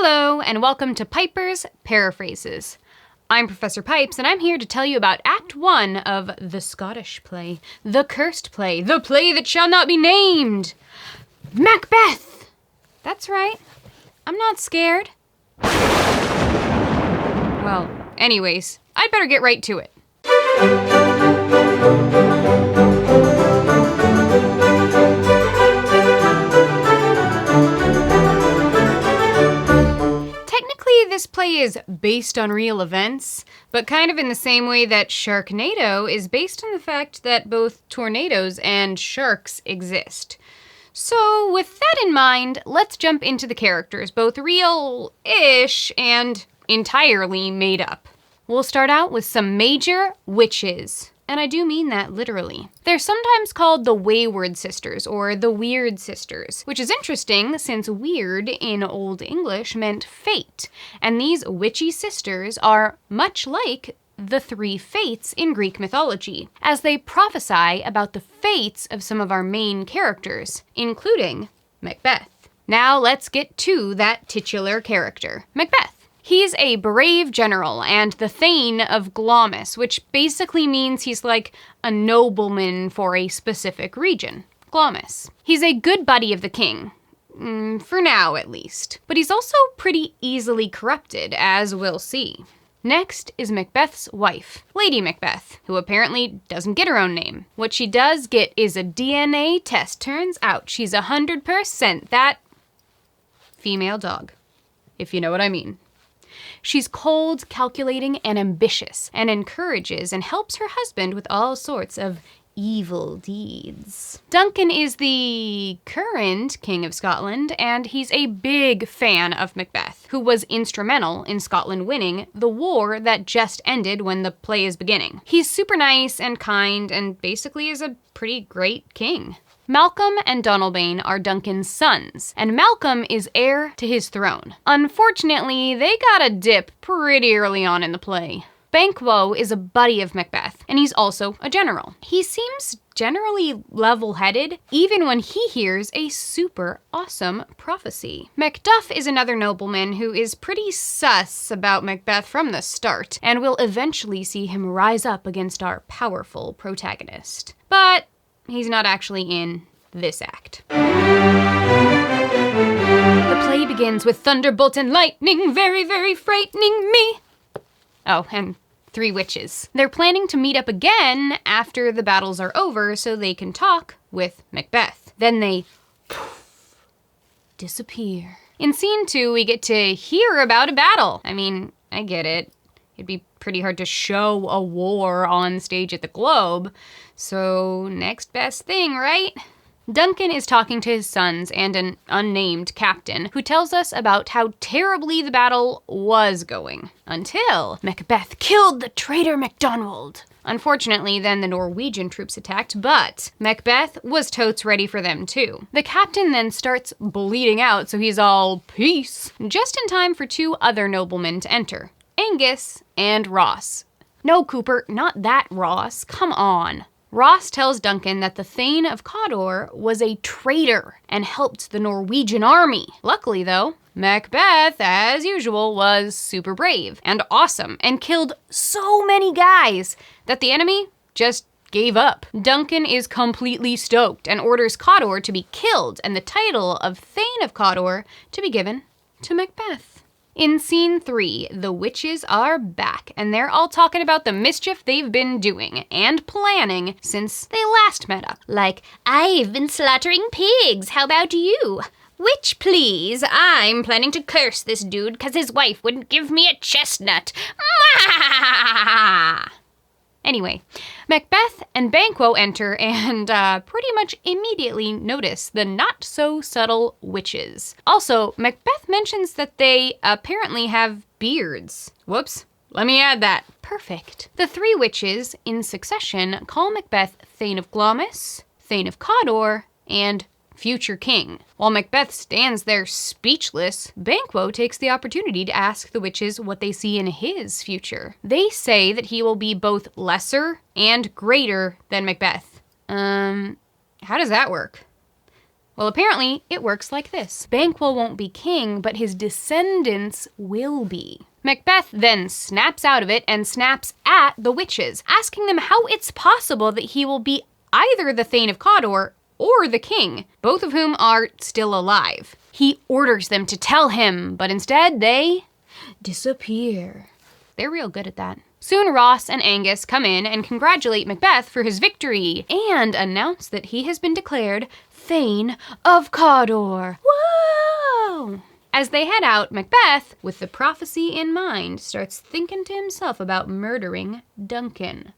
Hello, and welcome to Piper's Paraphrases. I'm Professor Pipes, and I'm here to tell you about Act 1 of the Scottish play, the cursed play, the play that shall not be named, Macbeth! That's right, I'm not scared. Well, anyways, I'd better get right to it. This play is based on real events, but kind of in the same way that Sharknado is based on the fact that both tornadoes and sharks exist. So with that in mind, let's jump into the characters, both real-ish and entirely made up. We'll start out with some major witches. And I do mean that literally. They're sometimes called the Wayward Sisters, or the Weird Sisters, which is interesting since weird in Old English meant fate, and these witchy sisters are much like the three fates in Greek mythology, as they prophesy about the fates of some of our main characters, including Macbeth. Now let's get to that titular character, Macbeth. He's a brave general and the Thane of Glamis, which basically means he's like a nobleman for a specific region, Glamis. He's a good buddy of the king, for now at least, but he's also pretty easily corrupted, as we'll see. Next is Macbeth's wife, Lady Macbeth, who apparently doesn't get her own name. What she does get is a DNA test. Turns out she's 100% that female dog, if you know what I mean. She's cold, calculating, and ambitious, and encourages and helps her husband with all sorts of evil deeds. Duncan is the current King of Scotland, and he's a big fan of Macbeth, who was instrumental in Scotland winning the war that just ended when the play is beginning. He's super nice and kind, and basically is a pretty great king. Malcolm and Donalbain are Duncan's sons, and Malcolm is heir to his throne. Unfortunately, they got a dip pretty early on in the play. Banquo is a buddy of Macbeth, and he's also a general. He seems generally level-headed, even when he hears a super awesome prophecy. Macduff is another nobleman who is pretty sus about Macbeth from the start, and will eventually see him rise up against our powerful protagonist. But he's not actually in this act. The play begins with thunderbolt and lightning, very, very frightening me. Oh, and 3 witches. They're planning to meet up again after the battles are over so they can talk with Macbeth. Then they disappear. In scene 2, we get to hear about a battle. I mean, I get it. It'd be pretty hard to show a war on stage at the Globe. So next best thing, right? Duncan is talking to his sons and an unnamed captain who tells us about how terribly the battle was going until Macbeth killed the traitor MacDonald. Unfortunately, then the Norwegian troops attacked, but Macbeth was totes ready for them too. The captain then starts bleeding out, so he's all peace, just in time for 2 other noblemen to enter, Angus and Ross. No, Cooper, not that Ross, come on. Ross tells Duncan that the Thane of Cawdor was a traitor and helped the Norwegian army. Luckily though, Macbeth, as usual, was super brave and awesome and killed so many guys that the enemy just gave up. Duncan is completely stoked and orders Cawdor to be killed and the title of Thane of Cawdor to be given to Macbeth. In scene 3, the witches are back, and they're all talking about the mischief they've been doing and planning since they last met up. Like, I've been slaughtering pigs, how about you? Witch, please, I'm planning to curse this dude because his wife wouldn't give me a chestnut. Anyway, Macbeth and Banquo enter and pretty much immediately notice the not-so-subtle witches. Also, Macbeth mentions that they apparently have beards. Whoops, let me add that. Perfect. The 3 witches, in succession, call Macbeth Thane of Glamis, Thane of Cawdor, and future king. While Macbeth stands there speechless, Banquo takes the opportunity to ask the witches what they see in his future. They say that he will be both lesser and greater than Macbeth. How does that work? Well, apparently, it works like this. Banquo won't be king, but his descendants will be. Macbeth then snaps out of it and snaps at the witches, asking them how it's possible that he will be either the Thane of Cawdor or the king, both of whom are still alive. He orders them to tell him, but instead they disappear. They're real good at that. Soon Ross and Angus come in and congratulate Macbeth for his victory and announce that he has been declared Thane of Cawdor. Whoa! As they head out, Macbeth, with the prophecy in mind, starts thinking to himself about murdering Duncan.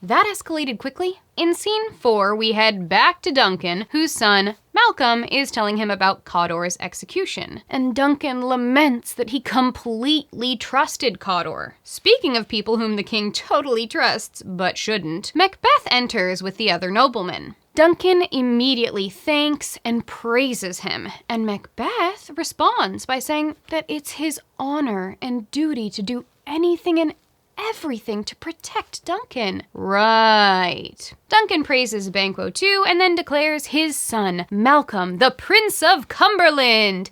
That escalated quickly. In scene 4, we head back to Duncan, whose son, Malcolm, is telling him about Cawdor's execution. And Duncan laments that he completely trusted Cawdor. Speaking of people whom the king totally trusts, but shouldn't, Macbeth enters with the other noblemen. Duncan immediately thanks and praises him, and Macbeth responds by saying that it's his honor and duty to do anything and everything to protect Duncan. Right. Duncan praises Banquo too, and then declares his son, Malcolm, the Prince of Cumberland.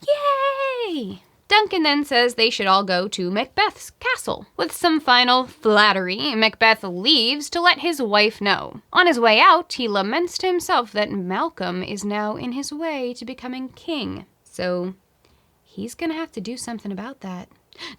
Yay! Duncan then says they should all go to Macbeth's castle. With some final flattery, Macbeth leaves to let his wife know. On his way out, he laments to himself that Malcolm is now in his way to becoming king. So he's gonna have to do something about that.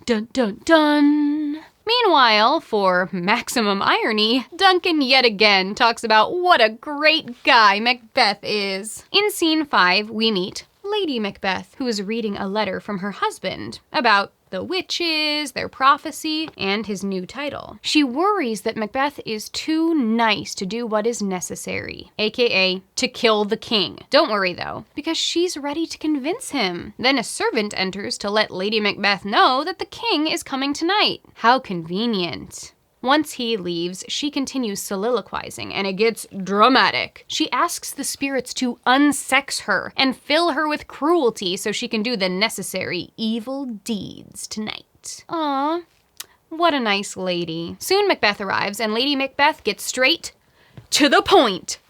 Dun dun dun! Meanwhile, for maximum irony, Duncan yet again talks about what a great guy Macbeth is. In scene 5, we meet Lady Macbeth, who is reading a letter from her husband about the witches, their prophecy, and his new title. She worries that Macbeth is too nice to do what is necessary, aka to kill the king. Don't worry though, because she's ready to convince him. Then a servant enters to let Lady Macbeth know that the king is coming tonight. How convenient. Once he leaves, she continues soliloquizing, and it gets dramatic. She asks the spirits to unsex her and fill her with cruelty so she can do the necessary evil deeds tonight. Aww, what a nice lady. Soon Macbeth arrives, and Lady Macbeth gets straight to the point.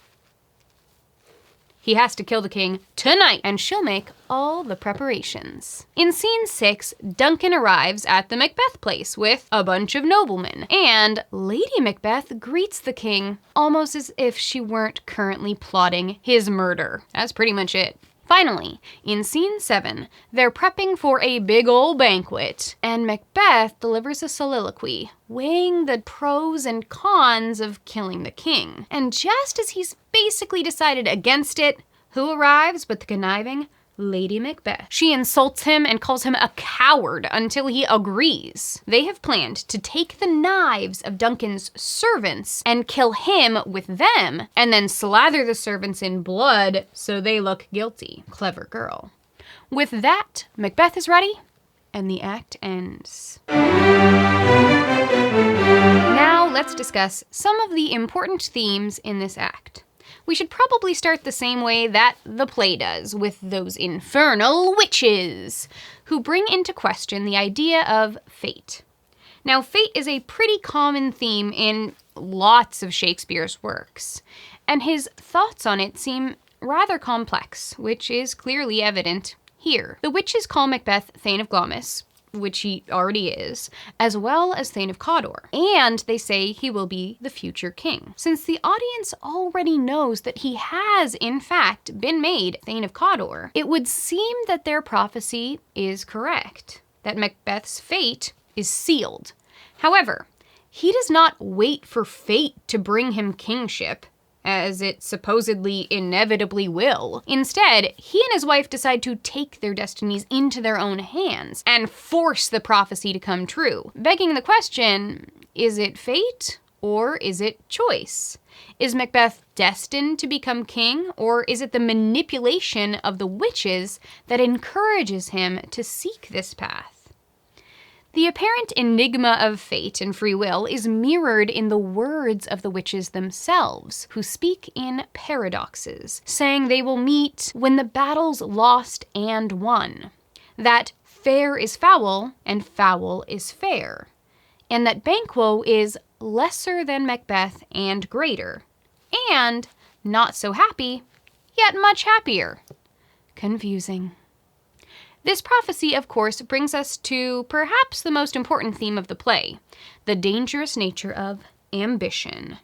He has to kill the king tonight, and she'll make all the preparations. In scene 6, Duncan arrives at the Macbeth place with a bunch of noblemen, and Lady Macbeth greets the king almost as if she weren't currently plotting his murder. That's pretty much it. Finally, in scene 7, they're prepping for a big ol' banquet, and Macbeth delivers a soliloquy, weighing the pros and cons of killing the king. And just as he's basically decided against it, who arrives but the conniving Lady Macbeth? She insults him and calls him a coward until he agrees. They have planned to take the knives of Duncan's servants and kill him with them, and then slather the servants in blood so they look guilty. Clever girl. With that, Macbeth is ready, and the act ends. Now let's discuss some of the important themes in this act. We should probably start the same way that the play does, with those infernal witches, who bring into question the idea of fate. Now, fate is a pretty common theme in lots of Shakespeare's works, and his thoughts on it seem rather complex, which is clearly evident here. The witches call Macbeth Thane of Glamis, which he already is, as well as Thane of Cawdor, and they say he will be the future king. Since the audience already knows that he has, in fact, been made Thane of Cawdor, it would seem that their prophecy is correct, that Macbeth's fate is sealed. However, he does not wait for fate to bring him kingship, as it supposedly inevitably will. Instead, he and his wife decide to take their destinies into their own hands and force the prophecy to come true, begging the question, is it fate or is it choice? Is Macbeth destined to become king, or is it the manipulation of the witches that encourages him to seek this path? The apparent enigma of fate and free will is mirrored in the words of the witches themselves, who speak in paradoxes, saying they will meet when the battle's lost and won, that fair is foul and foul is fair, and that Banquo is lesser than Macbeth and greater, and not so happy yet much happier. Confusing. This prophecy, of course, brings us to perhaps the most important theme of the play, the dangerous nature of ambition.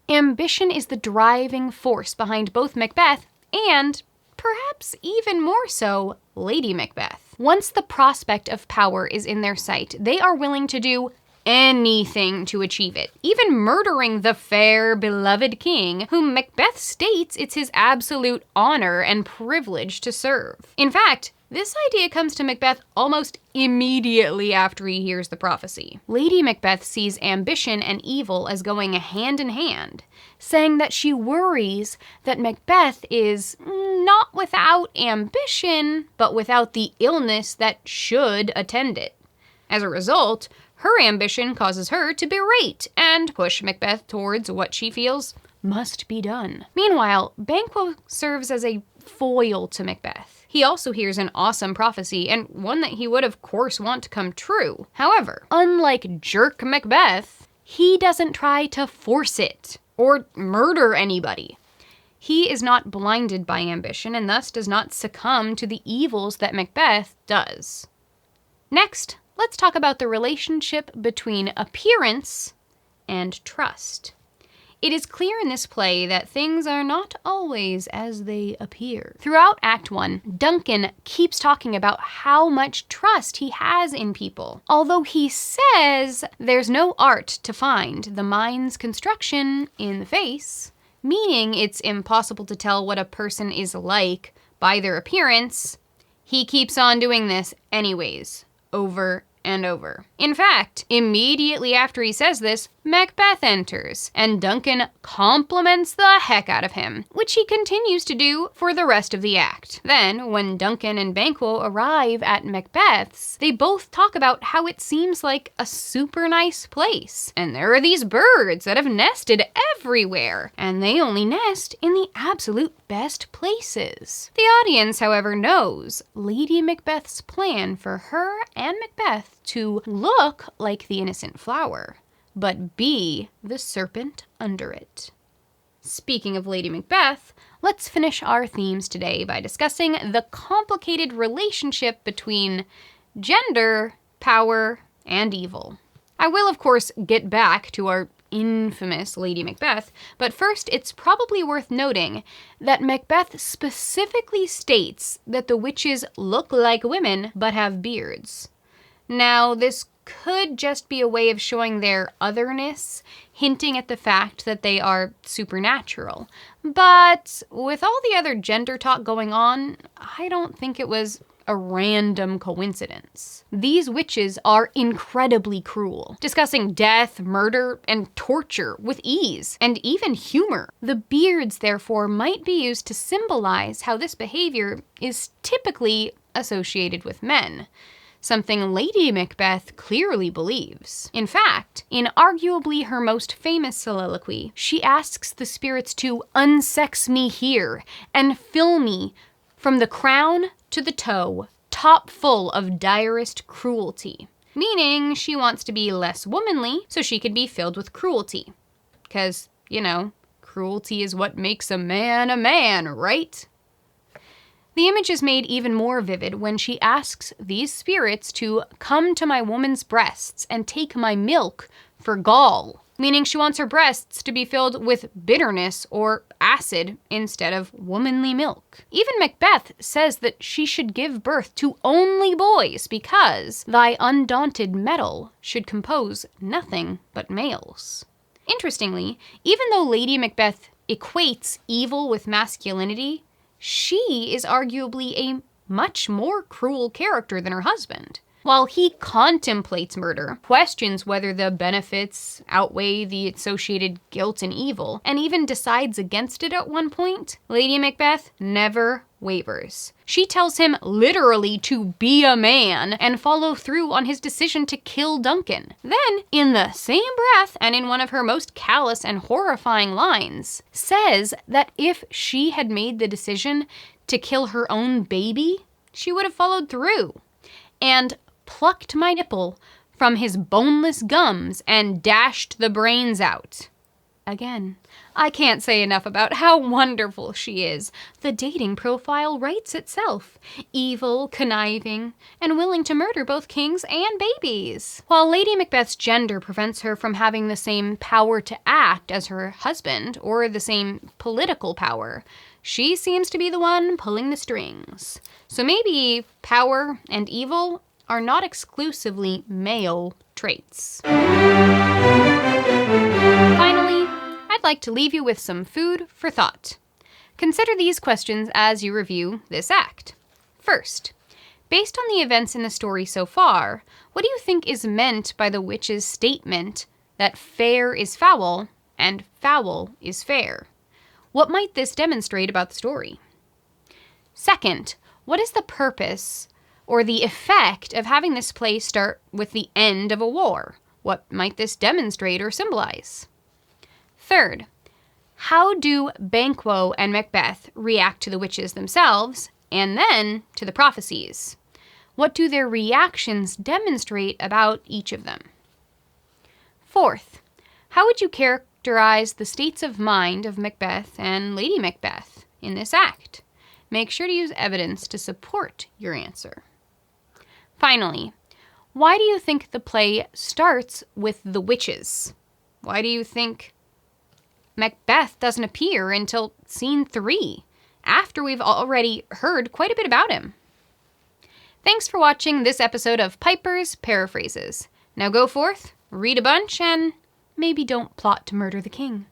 Ambition is the driving force behind both Macbeth and, perhaps even more so, Lady Macbeth. Once the prospect of power is in their sight, they are willing to do anything to achieve it, even murdering the fair, beloved king, whom Macbeth states it's his absolute honor and privilege to serve. In fact, this idea comes to Macbeth almost immediately after he hears the prophecy. Lady Macbeth sees ambition and evil as going hand in hand, saying that she worries that Macbeth is not without ambition, but without the illness that should attend it. As a result, her ambition causes her to berate and push Macbeth towards what she feels must be done. Meanwhile, Banquo serves as a foil to Macbeth. He also hears an awesome prophecy, and one that he would of course want to come true. However, unlike jerk Macbeth, he doesn't try to force it or murder anybody. He is not blinded by ambition and thus does not succumb to the evils that Macbeth does. Next, let's talk about the relationship between appearance and trust. It is clear in this play that things are not always as they appear. Throughout Act 1, Duncan keeps talking about how much trust he has in people, although he says there's no art to find the mind's construction in the face, meaning it's impossible to tell what a person is like by their appearance. He keeps on doing this anyways, over and over. In fact, immediately after he says this, Macbeth enters, and Duncan compliments the heck out of him, which he continues to do for the rest of the act. Then, when Duncan and Banquo arrive at Macbeth's, they both talk about how it seems like a super nice place, and there are these birds that have nested everywhere, and they only nest in the absolute best places. The audience, however, knows Lady Macbeth's plan for her and Macbeth to look like the innocent flower, but be the serpent under it. Speaking of Lady Macbeth, let's finish our themes today by discussing the complicated relationship between gender, power, and evil. I will, of course, get back to our infamous Lady Macbeth, but first it's probably worth noting that Macbeth specifically states that the witches look like women but have beards. Now, this could just be a way of showing their otherness, hinting at the fact that they are supernatural. But with all the other gender talk going on, I don't think it was a random coincidence. These witches are incredibly cruel, discussing death, murder, and torture with ease, and even humor. The beards, therefore, might be used to symbolize how this behavior is typically associated with men, something Lady Macbeth clearly believes. In fact, in arguably her most famous soliloquy, she asks the spirits to unsex me here and fill me from the crown to the toe, top full of direst cruelty. Meaning she wants to be less womanly so she could be filled with cruelty. 'Cause, cruelty is what makes a man, right? The image is made even more vivid when she asks these spirits to come to my woman's breasts and take my milk for gall, meaning she wants her breasts to be filled with bitterness or acid instead of womanly milk. Even Macbeth says that she should give birth to only boys because thy undaunted metal should compose nothing but males. Interestingly, even though Lady Macbeth equates evil with masculinity, she is arguably a much more cruel character than her husband. While he contemplates murder, questions whether the benefits outweigh the associated guilt and evil, and even decides against it at one point, Lady Macbeth never wavers. She tells him literally to be a man and follow through on his decision to kill Duncan. Then, in the same breath, and in one of her most callous and horrifying lines, says that if she had made the decision to kill her own baby, she would have followed through, and plucked my nipple from his boneless gums and dashed the brains out. Again, I can't say enough about how wonderful she is. The dating profile writes itself. Evil, conniving, and willing to murder both kings and babies. While Lady Macbeth's gender prevents her from having the same power to act as her husband, or the same political power, she seems to be the one pulling the strings. So maybe power and evil are not exclusively male traits. Finally, I'd like to leave you with some food for thought. Consider these questions as you review this act. First, based on the events in the story so far, what do you think is meant by the witch's statement that fair is foul and foul is fair? What might this demonstrate about the story? Second, what is the purpose or the effect of having this play start with the end of a war? What might this demonstrate or symbolize? Third, how do Banquo and Macbeth react to the witches themselves, and then to the prophecies? What do their reactions demonstrate about each of them? Fourth, how would you characterize the states of mind of Macbeth and Lady Macbeth in this act? Make sure to use evidence to support your answer. Finally, why do you think the play starts with the witches? Why do you think Macbeth doesn't appear until scene 3, after we've already heard quite a bit about him? Thanks for watching this episode of Piper's Paraphrases. Now go forth, read a bunch, and maybe don't plot to murder the king.